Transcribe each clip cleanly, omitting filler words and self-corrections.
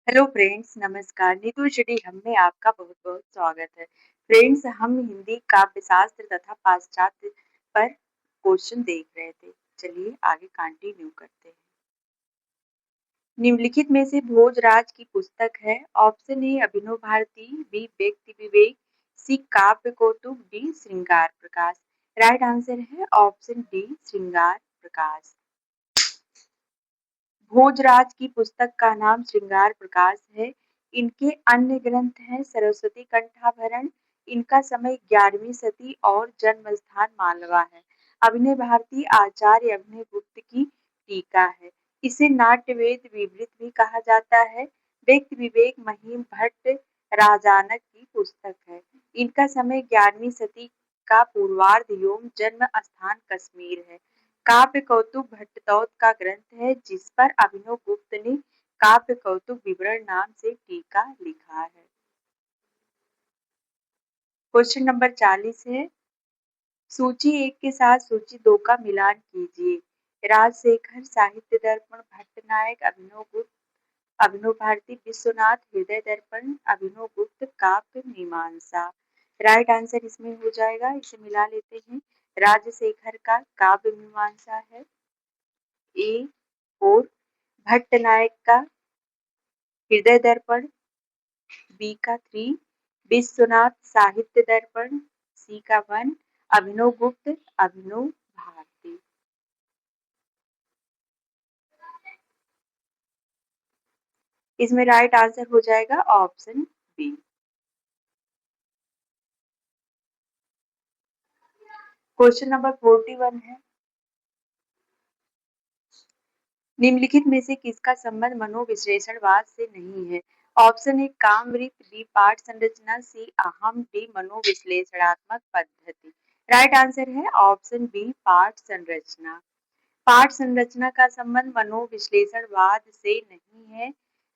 Hello friends, नमस्कार। Neetu study हम में आपका बहुत-बहुत स्वागत है। फ्रेंड्स, हम हिंदी काव्यशास्त्र तथा पाश्चात्य पर क्वेश्चन देख रहे थे। चलिए आगे कंटिन्यू करते हैं। निम्नलिखित में से भोजराज की पुस्तक है। Option A Abhinav Bharati, B Vyakti Vivek, C Kavya Kautuk, D Shringar Prakash. Right answer है ऑप्शन डी श्रृंगार प्रकाश। भोजराज की पुस्तक का नाम श्रृंगार प्रकाश है। इनके अन्य ग्रंथ हैं सरस्वती कंठाभरण। इनका समय 11वीं सदी और जन्म स्थान मालवा है। अभिनय भारती आचार्य अभिनय गुप्त की टीका है। इसे नाट्यवेद विवृत भी कहा जाता है। व्यक्ति विवेक महिम भट्ट राजानक की पुस्तक है। इनका समय 11वीं सदी का पूर्वार्ध एवं जन्म स्थान कश्मीर है। काव्य कौतुक भट्टतौत का ग्रंथ है जिस पर अभिनव गुप्त ने काव्य कौतुक विवरण नाम से टीका लिखा है। क्वेश्चन नंबर 40 है। सूची 1 के साथ सूची 2 का मिलान कीजिए। राजशेखर, साहित्य दर्पण, भट्टनायक, अभिनव गुप्त, अभिनव भारती, विश्वनाथ, हृदय दर्पण, अभिनव गुप्त, काव्य मीमांसा। राइट आंसर इसमें हो जाएगा, इसे मिला लेते हैं। राजशेखर का काव्य मीमांसा है ए, और भट्टनायक का हृदय दर्पण बी का 3, विश्वनाथ साहित्य दर्पण सी का 1, अभिनव गुप्त अभिनव भारती। इसमें राइट आंसर हो जाएगा ऑप्शन बी। क्वेश्चन नंबर 41 है। निम्नलिखित में से किसका संबंध मनोविश्लेषणवाद से नहीं है? ऑप्शन ए कामवृत्त, बी पाठ संरचना, सी अहम, डी मनोविश्लेषणात्मक पद्धति। राइट आंसर है ऑप्शन बी पाठ संरचना। पाठ संरचना का संबंध मनोविश्लेषणवाद से नहीं है।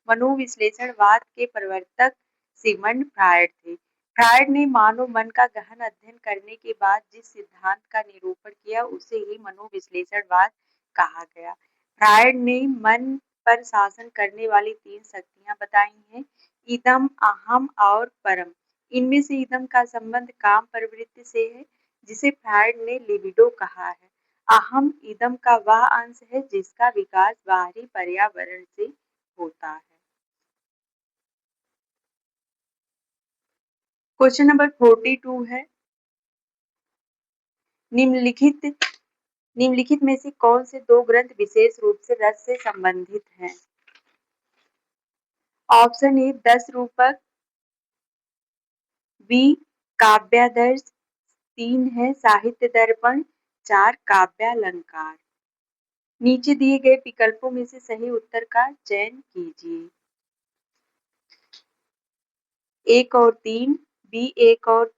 मनोविश्लेषणवाद के प्रवर्तक सिगमंड फ्रायड थे। फ्रायड ने मानव मन का गहन अध्ययन करने के बाद जिस सिद्धांत का निरूपण किया उसे ही मनोविश्लेषणवाद कहा गया। फ्रायड ने मन पर शासन करने वाली 3 शक्तियां बताई हैं, इदम, अहम और परम। इनमें से इदम का संबंध काम प्रवृत्ति से है, जिसे फ्रायड ने लिबिडो कहा है। अहम इदम का वह अंश है जिसका विकास बाहरी पर्यावरण से होता है। क्वेश्चन नंबर 42 है। निम्नलिखित निम्नलिखित में से कौन से 2 ग्रंथ विशेष रूप से रस से संबंधित हैं? ऑप्शन ए 10 रूपक, बी काव्यादर्श, 3 है साहित्य दर्पण, 4 काव्यालंकार। नीचे दिए गए विकल्पों में से सही उत्तर का चयन कीजिए। 1 और 3, बी 1 और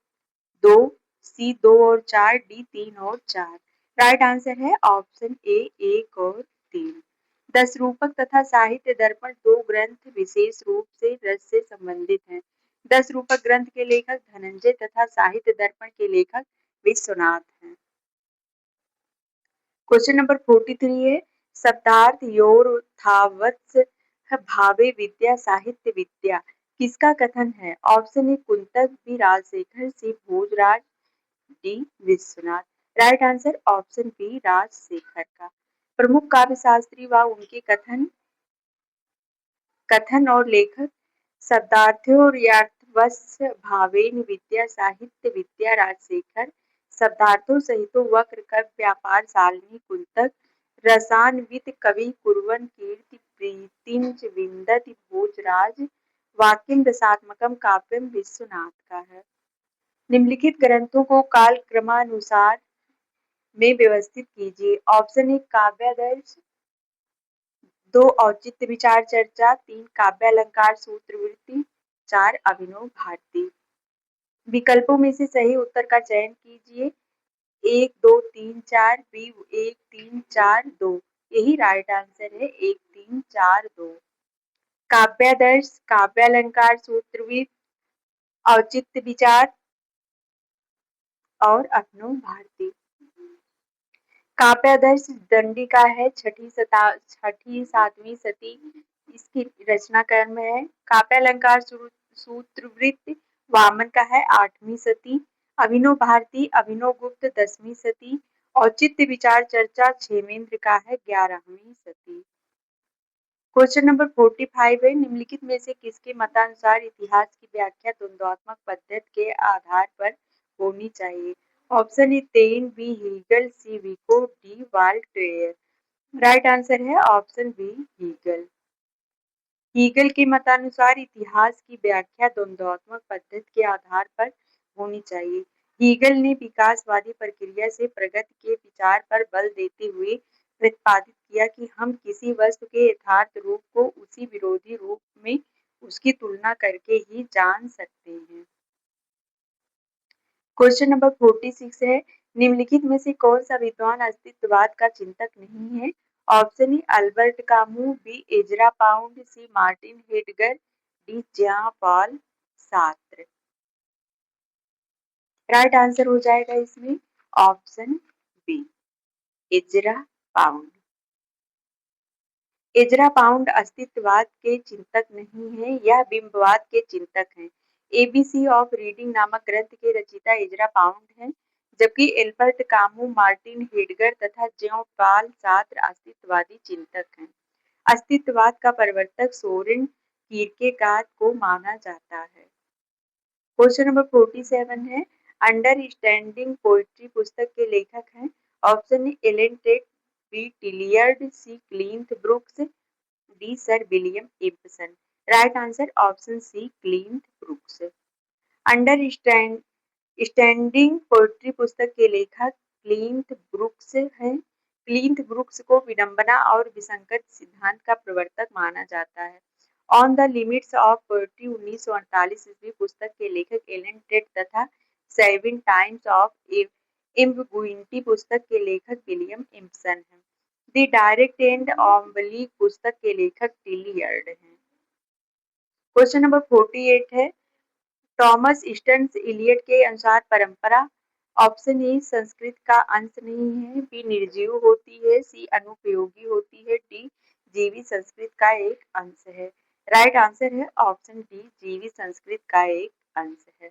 2, सी 2 और 4, डी 3 और 4। राइट आंसर है ऑप्शन ए 1 और 3। 10 रूपक तथा साहित्य दर्पण 2 ग्रंथ विशेष रूप से रस से संबंधित हैं। 10 रूपक ग्रंथ के लेखक धनंजय तथा साहित्य दर्पण के लेखक विश्वनाथ हैं। क्वेश्चन नंबर 43 है। शब्दार्थ योरथावत्स भावे विद्या साहित्य विद्या किसका कथन है? Option A Kuntak, B Rajshekhar, C Bhojraj, D Vishwanath. Right answer option B Rajshekhar का। प्रमुख काव्य शास्त्री व उनके कथन और लेखक शब्दार्थोर्यार्थवस्य भावेन विद्या साहित्य विद्या राजशेखर, शब्दार्थों सहितो वक्र कवि व्यापार शालिनी कुंतक, रसान्वित कवि कुर्वन् कीर्ति प्रीतिं च विन्दति भोजराज, वाक्यं रसात्मकं काव्यं विश्वनाथ का है। निम्नलिखित ग्रंथों को काल क्रमानुसार में व्यवस्थित कीजिए। ऑप्शन ए काव्यादर्श, 2 औचित्य विचार चर्चा, 3 काव्यालंकार सूत्रवृत्ति, 4 अभिनव भारती। विकल्पों में से सही उत्तर का चयन कीजिए। 1 2 3 4, बी 1 3 4 2। यही राइट आंसर है 1 3 4 2। काव्यादर्श, काव्यालंकार सूत्रवृत्त, औचित्य विचार और अभिनव भारती। काव्यादर्श दंडी का है, 6ठी 7वीं सदी इसकी रचना क्रम है काव्यालंकार सूत्रवृत्त वामन का है 8वीं सदी, अभिनव भारती अभिनव गुप्त 10वीं सदी, औचित्य विचार चर्चा क्षेमेंद्र का है 11वीं सदी। क्वेश्चन नंबर 45 है निम्नलिखित में से किसके मतानुसार इतिहास की व्याख्या द्वंद्वात्मक पद्धति के आधार पर होनी चाहिए। Option A Taine, B Hegel, C Vico, D Voltaire. Right answer है ऑप्शन बी हीगल। हीगल के मतानुसार इतिहास की व्याख्या द्वंद्वात्मक पद्धति के आधार पर होनी चाहिए। हीगल ने विकासवादी प्रक्रिया से प्रगति के विचार पर बल देते हुए प्रतिपादित किया कि हम किसी वस्तु के यथार्थ रूप को उसी विरोधी रूप में उसकी तुलना करके ही जान सकते हैं। क्वेश्चन नंबर 46 है निम्नलिखित में से कौन सा विद्वान अस्तित्ववाद का चिंतक नहीं है। Option A Albert Camus, B Ezra Pound, C Martin Heidegger, D Jean Paul Sartre. Right answer हो जाएगा इसमें option B Ezra Pound. Ezra Pound अस्तित्ववाद के चिंतक नहीं है, यह बिंबवाद के चिंतक हैं। एबीसी ऑफ रीडिंग नामक ग्रंथ के रचयिता एजरा पाउंड हैं, जबकि एल्बर्ट कामू, मार्टिन हेडगर तथा जेan पॉल सार्त्र अस्तित्ववादी चिंतक हैं। अस्तित्ववाद का प्रवर्तक सोरेन कीरकेगार्ड को माना जाता है। क्वेश्चन नंबर 47 है अंडरस्टैंडिंग पोएट्री पुस्तक के लेखक हैं। Option A Allen Tate, B Tillyard, C Cleanth Brooks, D sir William Empson. Right answer option C Cleanth Brooks. Understanding poetry पुस्तक के लेखक क्लिंथ ब्रूक्स हैं। क्लिंथ ब्रूक्स को विडंबना और विसंगत सिद्धांत का प्रवर्तक माना जाता है। On the limits of poetry 1948 ईस्वी पुस्तक के लेखक एलन टेट तथा 7 टाइम्स ऑफ एम्बिगुइटी पुस्तक के लेखक विलियम इब्सन हैं। द डायरेक्ट एंड ऑब्लिक पुस्तक के लेखक टिलियर्ड हैं। क्वेश्चन नंबर 48 है थॉमस स्टर्न्स इलियट के अनुसार परंपरा। ऑप्शन ए संस्कृत का अंश नहीं है, बी निर्जीव होती है, सी अनुपयोगी होती है, डी जीवी संस्कृत का एक अंश है। राइट आंसर है ऑप्शन डी जीवी संस्कृत का एक अंश है।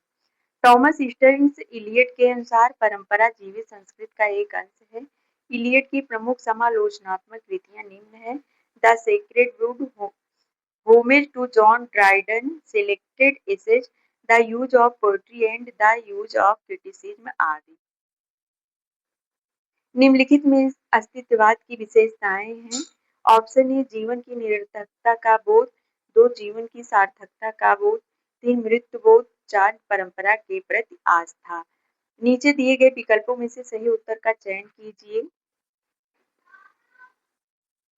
थॉमस स्टर्न्स इलियट के अनुसार परंपरा जीवी संस्कृत का एक अंश है। इलियट की प्रमुख समालोचनात्मक कृतियां निम्न है the sacred would, Homage to John Dryden, Selected Essays, The Use of Poetry and the Use of Criticism आदि। निम्नलिखित में अस्तित्ववाद की विशेषताएं हैं। ऑप्शन ए जीवन की निरर्थकता का बोध, 2 जीवन की सार्थकता का बोध, 3 मृत्यु बोध, 4 परंपरा के प्रति आस्था। नीचे दिए गए विकल्पों में से सही उत्तर का चयन कीजिए।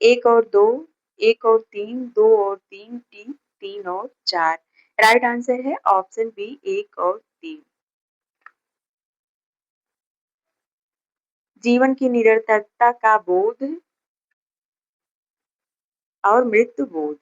1 और 2, 1 और 3, 2 और 3, डी 3 और 4। राइट आंसर है ऑप्शन बी 1 और 3। जीवन की निरर्थकता का बोध और मृत्यु बोध।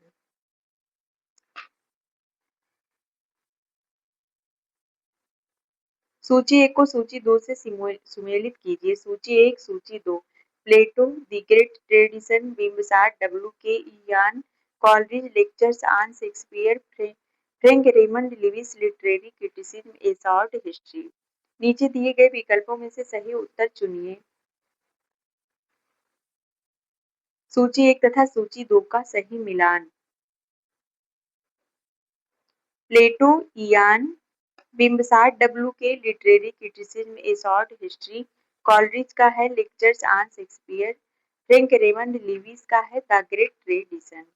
सूची 1 को सूची 2 से सुमेलित कीजिए। सूची 1, सूची 2। प्लेटो, द ग्रेट ट्रेडिशन, बिम्बसार, W K Ian, Coleridge, lectures on Shakespeare, Frank Raymond Leavis, literary criticism, a short history. नीचे दिए गए विकल्पों में से सही उत्तर चुनिए। सूची 1 तथा सूची 2 का सही मिलान। प्लेटो, इयान, बिम्बसार, डब्ल्यू के literary criticism, a short history, Coleridge का है lectures on Shakespeare, Frank Raymond Lewis का है द ग्रेट ट्रेडिशन।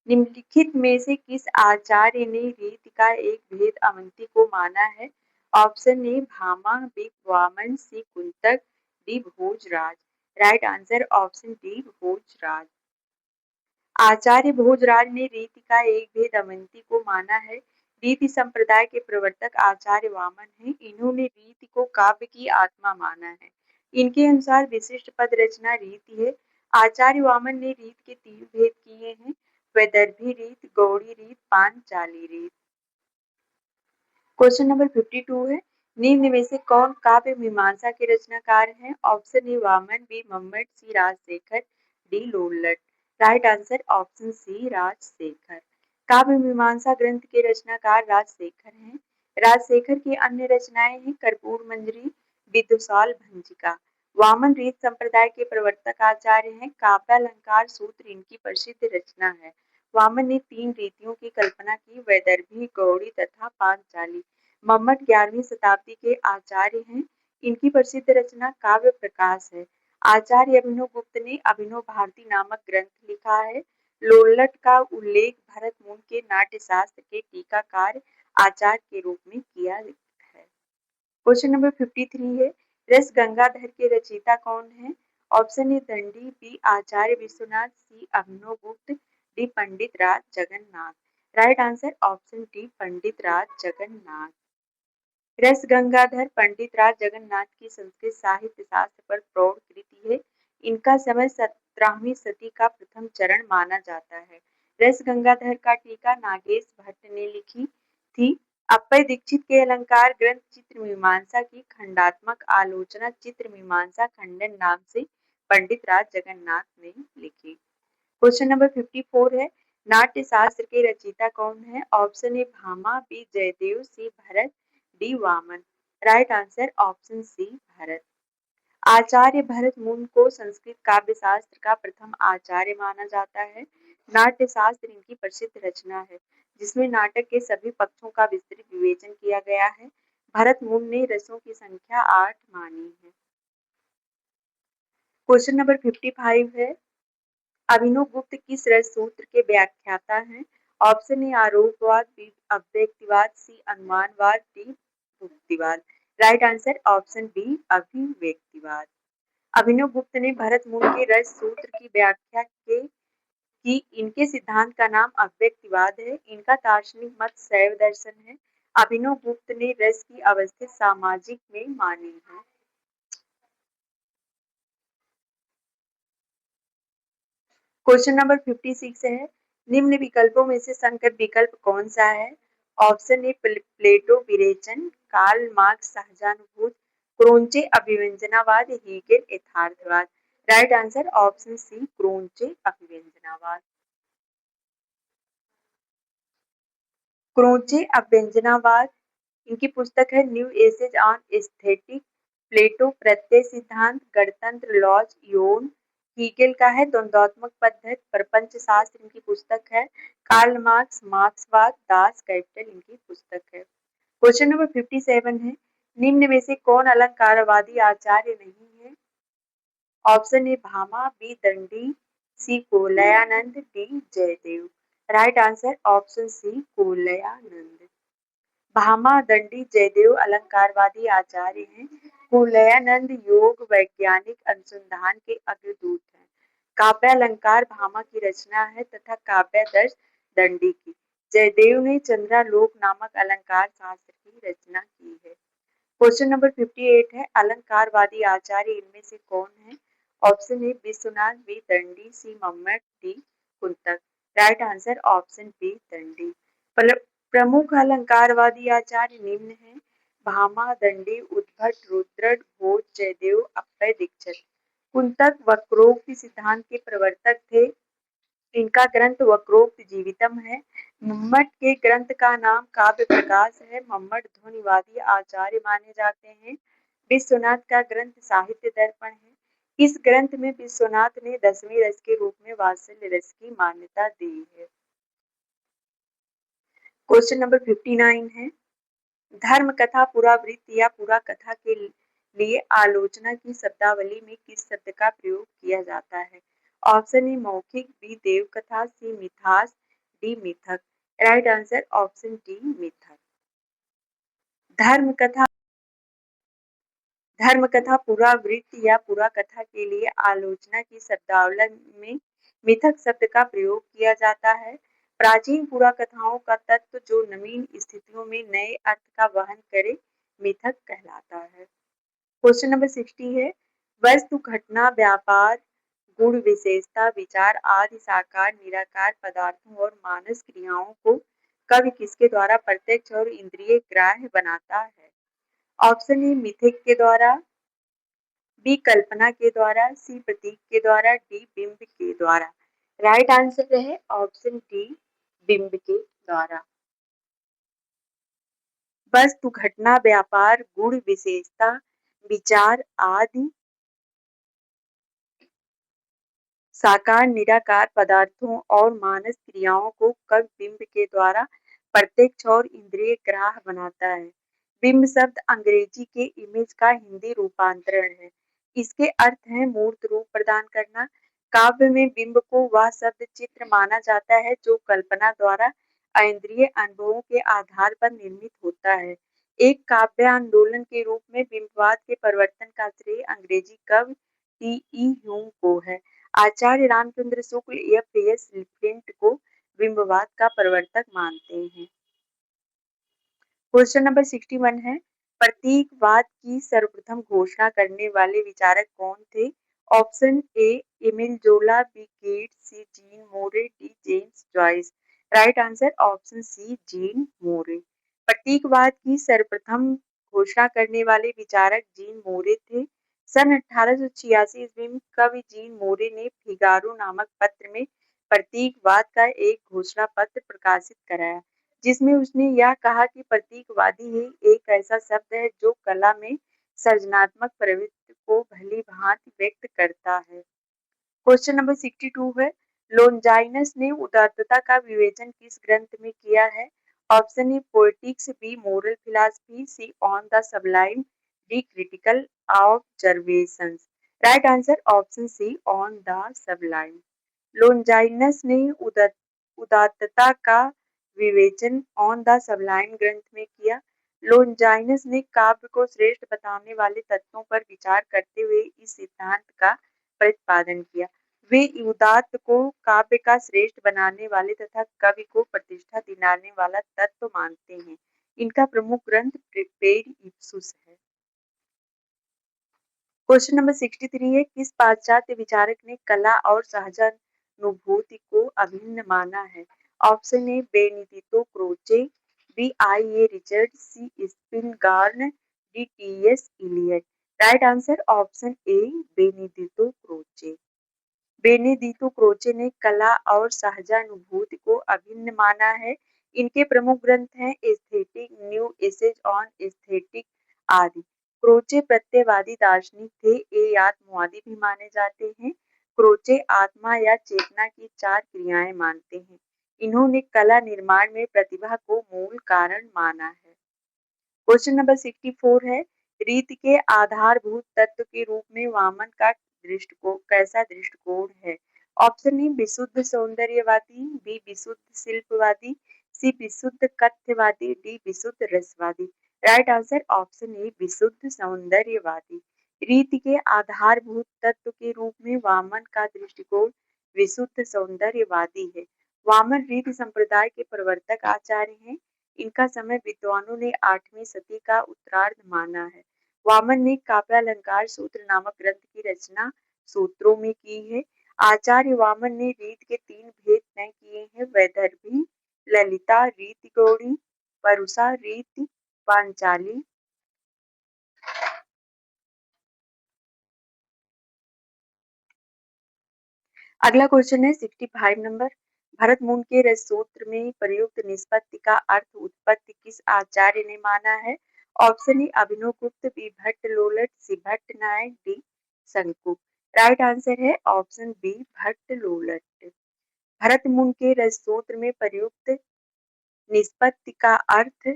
निम्नलिखित में से किस आचार्य ने रीत का एक भेद अवंती को माना है। Option A Bhama, B Vaman, C Kuntak, D Bhojraj. Right answer option D Bhojraj. Acharya Bhojraj ने रीति का एक भेद अवंती को माना है। रीति संप्रदाय के प्रवर्तक आचार्य वामन हैं। इन्होंने रीति को काव्य की आत्मा माना है। इनके अनुसार विशिष्ट पद रचना रीति है। आचार्य वामन ने रीत के 3 भेद किए हैं, वैदर्भी रीत, गौड़ी रीत, पांचाली रीत। क्वेश्चन नंबर 52 है निम्न में से कौन काव्य मीमांसा के रचनाकार हैं। Option A Vaman, B Mammat, C Rajshekhar, D Lollat. Right answer option C Rajshekhar. Kavya Mimamsa ग्रंथ के रचनाकार राजशेखर हैं। राजशेखर की अन्य रचनाएं हैं कर्पूर मंजरी, विदुषाल भंजिका। वामन रीत संप्रदाय के प्रवर्तक आचार्य हैं। काव्यालंकार सूत्र इनकी प्रसिद्ध रचना है। वामन ने 3 रीतियों की कल्पना की, वैदर्भी, गौड़ी तथा पांचाली। मम्मट 11वीं शताब्दी के आचार्य हैं। इनकी प्रसिद्ध रचना काव्य प्रकाश है। आचार्य अभिनव गुप्त ने अभिनव भारती नामक ग्रंथ लिखा है। लोल्लट का उल्लेख भरत मुनि के नाट्यशास्त्र के टीकाकार आचार्य के रूप में किया है। क्वेश्चन नंबर 53 है, रस गंगाधर के रचयिता कौन है? Option A Dandi, B Acharya Vishwanath, C Abhinav Gupta, D Pandit Raj Jagannath. Right answer option D Pandit Raj Jagannath. Ras Gangadhar पंडित राज जगन्नाथ की संस्कृत साहित्य शास्त्र पर प्रौढ़ कृति है। इनका समय 17वीं सदी का प्रथम चरण माना जाता है। रस गंगाधर का टीका नागेश भट्ट ने लिखी थी। अप्पय दीक्षित के अलंकार ग्रंथ चित्र मीमांसा की खंडात्मक आलोचना चित्र मीमांसा खंडन नाम से पंडित राज जगन्नाथ ने लिखी। क्वेश्चन नंबर 54 है, नाट्य शास्त्र के रचयिता कौन है? Option A Bhama, B Jaidev, C Bharat, D Vaman. Right answer option C Bharat. Acharya Bharat Muni को संस्कृत काव्य शास्त्र का प्रथम आचार्य माना जाता है। नाट्य शास्त्र इनकी प्रसिद्ध रचना है, जिसमें नाटक के सभी पक्षों का विस्तृत विवेचन किया गया है। भरत मुनि ने रसों की संख्या 8 मानी है। क्वेश्चन नंबर 55 है, अभिनव गुप्त किस रस सूत्र के व्याख्याता हैं? ऑप्शन ए आरोपवाद, बी अव्यक्तिवाद, सी अनुमानवाद, डी भुक्तिवाद। राइट आंसर ऑप्शन बी अभिव्यक्तिवाद। अभिनव गुप्त ने भरत मुनि के रस सूत्र की व्याख्या की इनके सिद्धांत का नाम अव्यक्तिवाद है। इनका दार्शनिक मत शैव दर्शन है। अभिनव गुप्त ने रस की अवस्थित सामाजिक में मानी है। क्वेश्चन नंबर 56 है, निम्न विकल्पों में से संकर विकल्प कौन सा है? ऑप्शन ए प्लेटो विरेचन, कार्ल मार्क्स सहजानुभूत, क्रोंचे अभिव्यंजनावाद, हीगेल यथार्थवाद। Right answer option C Croce अभिव्यंजनावाद। क्रोंचे अभिव्यंजनावाद इनकी पुस्तक है new essays on aesthetic, Plato प्रत्यय सिद्धांत, गणतंत्र लॉज यौन। हीगेल का है द्वंद्वात्मक पद्धति प्रपंच शास्त्र इनकी पुस्तक है। कार्ल मार्क्स मार्क्सवाद दास कैपिटल इनकी पुस्तक है। क्वेश्चन नंबर 57 है, निम्न में से कौन अलंकारवादी आचार्य नहीं है? Option A Bhama, B Dandi, C Kuvalayanand, D Jaidev. Right answer option C Kuvalayanand. Bhama, Dandi, Jaydev अलंकारवादी आचार्य हैं। कुवलयानंद योग वैज्ञानिक अनुसंधान के अग्रदूत हैं। काव्यालंकार भामा की रचना है तथा काव्यादर्श दंडी की। जयदेव ने चंद्रालोक नामक अलंकार शास्त्र की रचना की है। क्वेश्चन नंबर 58 है, अलंकारवादी आचार्य इनमें से कौन है? Option A Vishwanath, B Dandi, C Mammat, D Kuntak. Right answer option B Dandi. प्रमुख अलंकारवादी आचार्य निम्न हैं, भामा, दंडी, उद्भट, रुद्रट, भोज, जयदेव, अप्पय दीक्षित। कुंतक वक्रोक्ति सिद्धांत के प्रवर्तक थे। इनका ग्रंथ वक्रोक्त जीवितम है। मम्मट के ग्रंथ का नाम काव्य प्रकाश है। मम्मट ध्वनिवादी आचार्य माने जाते हैं। विश्वनाथ का ग्रंथ साहित्य दर्पण है। इस ग्रंथ में विश्वनाथ ने 10वें रस के रूप में वात्सल्य रस की मान्यता दी है। क्वेश्चन नंबर 59 है, धर्म कथा पुरावृत्त या पुरा कथा के लिए आलोचना की शब्दावली में किस शब्द का प्रयोग किया जाता है? ऑप्शन ए मौखिक, बी देव कथा, सी मिथास, डी मिथक। राइट आंसर ऑप्शन डी मिथक। धर्म कथा पुरावृत्त या पुरा कथा के लिए आलोचना की शब्दावली में मिथक शब्द का प्रयोग किया जाता है। प्राचीन पुरा कथाओं का तत्व जो नवीन स्थितियों में नए अर्थ का वहन करे मिथक कहलाता है। क्वेश्चन नंबर 60 है, वस्तु घटना व्यापार गुण विशेषता विचार आदि साकार निराकार पदार्थों और मानस क्रियाओं को कवि किसके द्वारा प्रत्यक्ष और इंद्रिय ग्राह्य बनाता है? ऑप्शन ए मिथिक के द्वारा, बी कल्पना के द्वारा, सी प्रतीक के द्वारा, डी बिंब के द्वारा। राइट आंसर है ऑप्शन डी, बिंब के द्वारा। वस्तु, घटना, व्यापार, गुण, विशेषता, विचार आदि साकार निराकार पदार्थों और मानस क्रियाओं को कवि बिंब के द्वारा प्रत्यक्ष और इंद्रिय ग्राह्य बनाता है। बिंब शब्द अंग्रेजी के इमेज का हिंदी रूपांतरण है। इसके अर्थ है मूर्त रूप प्रदान करना। काव्य में बिंब को वह शब्द चित्र माना जाता है जो कल्पना द्वारा इंद्रिय अनुभवों के आधार पर निर्मित होता है। एक काव्य आंदोलन के रूप में बिंबवाद के प्रवर्तन का श्रेय अंग्रेजी कवि टी ई ह्यूम को है। आचार्य रामचंद्र शुक्ल एफ.एस. प्रिंट को बिंबवाद का प्रवर्तक मानते हैं। क्वेश्चन नंबर 61 है, प्रतीकवाद की सर्वप्रथम घोषणा करने वाले विचारक कौन थे? Option A, Emile Zola, B Yeats, C Jean Moreas, D James Joyce. Right answer option C, Jean Moreas. प्रतीकवाद की सर्वप्रथम घोषणा करने वाले विचारक जीन मोरे थे। सन 1886 ईस्वी में कवि जीन मोरे ने फिगारो नामक पत्र में प्रतीकवाद का एक घोषणा पत्र प्रकाशित कराया, जिसमें उसने यह कहा कि प्रतीकवादी ही एक ऐसा शब्द है जो कला में सृजनात्मक प्रवृत्ति को भली भांति व्यक्त करता है। क्वेश्चन नंबर 62 है, लोनजाइनस ने उदात्तता का विवेचन किस ग्रंथ में किया है? Option A, poetics, B, moral philosophy, C, on the sublime, D, critical observations. Right answer option C, on the sublime. Longinus ने उदात्तता का विवेचन ऑन द सबलाइम ग्रंथ में किया। लोनजाइनस ने काव्य को श्रेष्ठ बताने वाले तत्वों पर विचार करते हुए इस सिद्धांत का प्रतिपादन किया। वे उदात्त को काव्य का श्रेष्ठ बनाने वाले तथा कवि को प्रतिष्ठा दिलाने वाला तत्व मानते हैं। इनका प्रमुख ग्रंथ प्रिपेड इप्सुस है। क्वेश्चन नंबर 63 है, किस पाश्चात्य विचारक ने कला और सहजानुभूति को अभिन्न माना है? Option A, Benedetto Croce, B, I A Richards, C, Spingarn, D, T S Eliot. Right answer option A, Benedetto Croce. Benedetto Croce ने कला और सहजानुभूति को अभिन्न माना है। इनके प्रमुख ग्रंथ हैं aesthetic, new essays on aesthetic आदि। क्रोचे प्रत्ययवादी दार्शनिक थे, ये आत्मवादी भी माने जाते हैं। क्रोचे आत्मा या चेतना की चार क्रियाएं मानते हैं। इन्होंने कला निर्माण में प्रतिभा को मूल कारण माना है। क्वेश्चन नंबर 64 है, रीति के आधारभूत तत्व के रूप में वामन का दृष्टिकोण कैसा दृष्टिकोण है? ऑप्शन ए, विशुद्ध सौंदर्यवादी, बी, विशुद्ध शिल्पवादी, सी, विशुद्ध कथ्यवादी, डी, विशुद्ध रसवादी। राइट आंसर ऑप्शन ए, विशुद्ध सौंदर्यवादी। रीति के आधारभूत तत्व के रूप में वामन का दृष्टिकोण विशुद्ध सौंदर्यवादी है। वामन रीति संप्रदाय के प्रवर्तक आचार्य हैं। इनका समय विद्वानों ने 8वीं सदी का उत्तरार्ध माना है। वामन ने काव्यालंकार सूत्र नामक ग्रंथ की रचना सूत्रों में की है। आचार्य वामन ने रीत के 3 भेद तय किए हैं, वैदर्भी, ललिता रीति, गौड़ी, परुषा रीति, पांचाली। अगला क्वेश्चन है 65 नंबर, भरत मुनि के रस सूत्र में प्रयुक्त निष्पत्ति का अर्थ उत्पत्ति किस आचार्य ने माना है? ऑप्शन ए, अभिनव गुप्त, बी, भट्ट लोलट, सी, भट्ट नायक, डी, शंकु। राइट आंसर है ऑप्शन बी, भट्ट लोलट। भरत मुनि के रस सूत्र में प्रयुक्त निष्पत्ति का अर्थ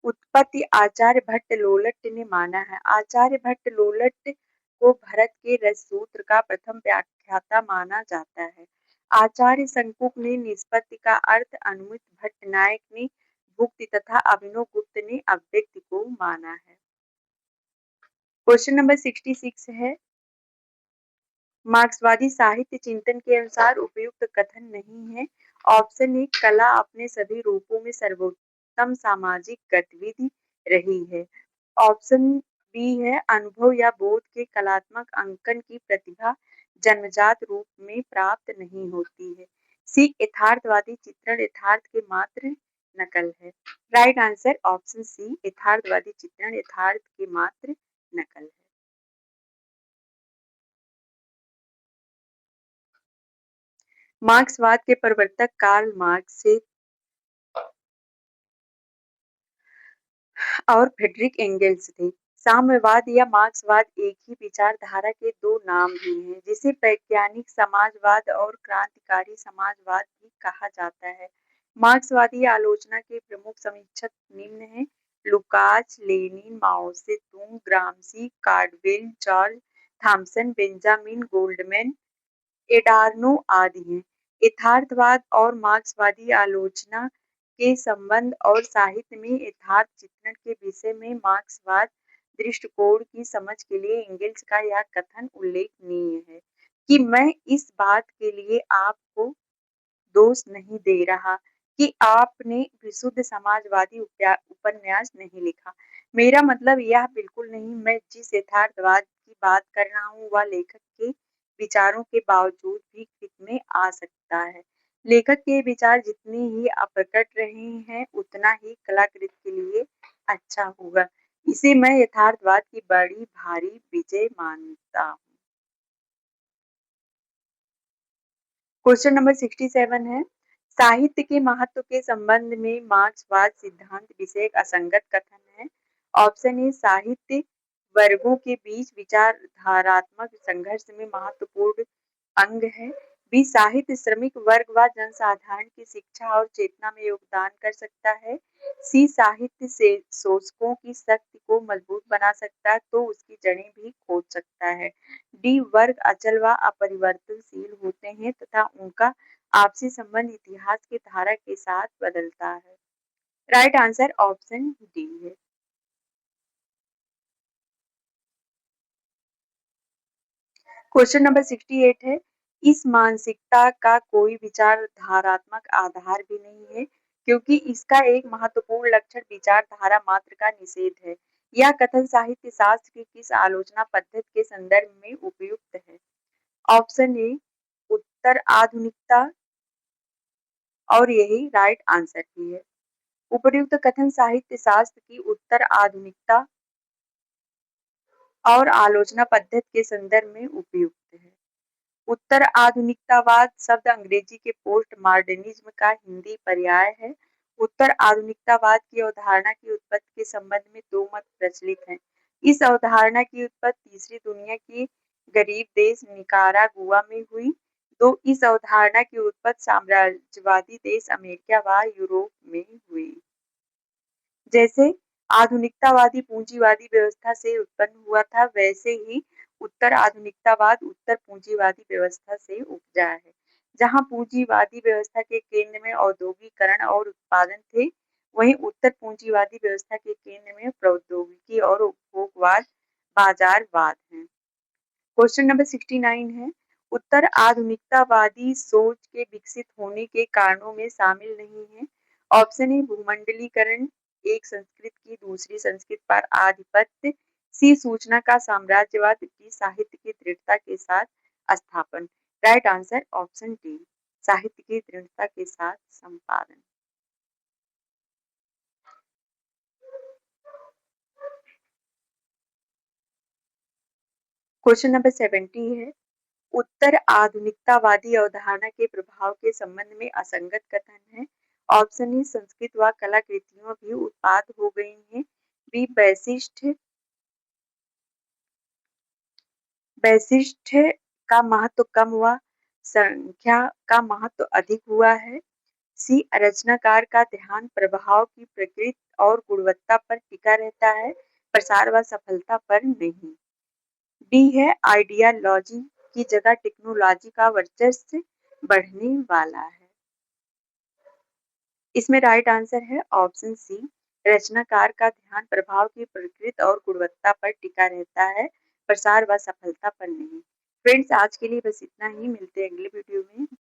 उत्पत्ति आचार्य भट्ट लोलट ने माना है। आचार्य भट्ट लोलट को भरत के रस सूत्र का प्रथम व्याख्याता माना जाता है। आचार्य शंकुक ने निष्पत्ति का अर्थ, अनुमित भट्टनायक ने भुक्ति तथा अभिनव गुप्त ने अव्यक्ति को माना है। क्वेश्चन नंबर 66 है, मार्क्सवादी साहित्य चिंतन के अनुसार उपयुक्त कथन नहीं है। ऑप्शन ए, कला अपने सभी रूपों में सर्वोत्तम सामाजिक गतिविधि रही है। ऑप्शन बी है, अनुभव या बोध के कलात्मक अंकन की प्रतिभा जन्मजात रूप में प्राप्त नहीं होती है। सी, यथार्थवादी चित्रण यथार्थ के मात्र नकल है। राइट आंसर ऑप्शन सी, यथार्थवादी चित्रण यथार्थ के मात्र नकल है। मार्क्सवाद के प्रवर्तक कार्ल मार्क्स और फ्रेडरिक एंगेल्स थे। साम्यवाद या मार्क्सवाद एक ही विचारधारा के दो नाम भी हैं, जिसे वैज्ञानिक समाजवाद और क्रांतिकारी समाजवाद भी कहा जाता है। मार्क्सवादी आलोचना के प्रमुख समीक्षक निम्न हैं: Lucas, Lenin, Mao Tse Tung, Gramsci, Caudwell, Charles Thomson, Benjamin Goldmann, Adorno आदि हैं। यथार्थवाद और मार्क्सवादी आलोचना के संबंध और साहित्य में यथार्थ चित्रण के विषय में मार्क्सवाद दृष्टिकोण की समझ के लिए एंगेल्स का यह कथन उल्लेखनीय है कि मैं इस बात के लिए आपको दोष नहीं दे रहा कि आपने विशुद्ध समाजवादी उपन्यास नहीं लिखा। मेरा मतलब यह बिल्कुल नहीं। मैं जिस यथार्थवाद की बात कर रहा हूँ वह लेखक के विचारों के बावजूद भी कृत में आ सकता है। लेखक के विचार जितने ही अप्रकट रहे हैं उतना ही कलाकृत के लिए अच्छा होगा। इसे मैं यथार्थवाद की बड़ी भारी विजय मानता हूँ। क्वेश्चन नंबर 67 है, साहित्य के महत्व के संबंध में मार्क्सवाद सिद्धांत विषयक असंगत कथन है। ऑप्शन ए, साहित्य वर्गों के बीच विचारधारात्मक संघर्ष में महत्वपूर्ण अंग है। बी, साहित्य श्रमिक वर्ग व जनसाधारण की शिक्षा और चेतना में योगदान कर सकता है। सी, साहित्य से शोषकों की शक्ति को मजबूत बना सकता है तो उसकी जड़ें भी खोद सकता है। डी, वर्ग अचल व अपरिवर्तनशील होते हैं तथा उनका आपसी संबंध इतिहास की धारा के साथ बदलता है। राइट आंसर ऑप्शन डी है। क्वेश्चन नंबर 68 है, इस मानसिकता का कोई विचारधारात्मक आधार भी नहीं है क्योंकि इसका एक महत्वपूर्ण लक्षण विचारधारा मात्र का निषेध है। यह कथन साहित्य शास्त्र की किस आलोचना पद्धति के संदर्भ में उपयुक्त है? ऑप्शन ए, उत्तर आधुनिकता, और यही राइट आंसर भी है। उपर्युक्त कथन साहित्य शास्त्र की उत्तर आधुनिकता और आलोचना पद्धति के संदर्भ में उपयुक्त है। उत्तर आधुनिकतावाद शब्द अंग्रेजी के पोस्ट मॉडर्निज्म का हिंदी पर्याय है। उत्तर आधुनिकतावाद की अवधारणा की उत्पत्ति के संबंध में दो मत प्रचलित हैं। इस अवधारणा की उत्पत्ति तीसरी दुनिया के गरीब देश निकारागुआ में हुई। तो इस अवधारणा की उत्पत्ति साम्राज्यवादी देश अमेरिका व यूरोप में हुई। जैसे आधुनिकतावादी पूंजीवादी व्यवस्था से उत्पन्न हुआ था, वैसे ही उत्तर आधुनिकतावाद उत्तर पूंजीवादी व्यवस्था से उपजा है। जहां पूंजीवादी व्यवस्था के केंद्र में औद्योगिकरण और उत्पादन थे, वहीं उत्तर पूंजीवादी व्यवस्था के केंद्र में प्रौद्योगिकी और उपभोगवाद, बाजारवाद है। क्वेश्चन नंबर 69 है, उत्तर आधुनिकतावादी सोच के विकसित होने के कारणों में शामिल नहीं है। ऑप्शन ए, भूमंडलीकरण, एक संस्कृति की दूसरी संस्कृति पर आधिपत्य। सी, सूचना का साम्राज्यवाद। डी, साहित्य की दृढ़ता के साथ स्थापन। राइट आंसर ऑप्शन डी, साहित्य की दृढ़ता के साथ संपादन। क्वेश्चन नंबर 70 है, उत्तर आधुनिकतावादी अवधारणा के प्रभाव के संबंध में असंगत कथन है। ऑप्शन ए, संस्कृत व कलाकृतियों भी उत्पाद हो गई हैं। बी, वैशिष्ट का महत्व कम हुआ, संख्या का महत्व अधिक हुआ है। सी, रचनाकार का ध्यान प्रभाव की प्रकृति और गुणवत्ता पर टिका रहता है, प्रसार व सफलता पर नहीं। डी है, आइडियालॉजी की जगह टेक्नोलॉजी का वर्चस्व बढ़ने वाला है। इसमें राइट आंसर है ऑप्शन सी, रचनाकार का ध्यान प्रभाव की प्रकृति और गुणवत्ता पर टिका रहता है, प्रसार व सफलता पर नहीं। फ्रेंड्स, आज के लिए बस इतना ही। मिलते हैं अगले वीडियो में।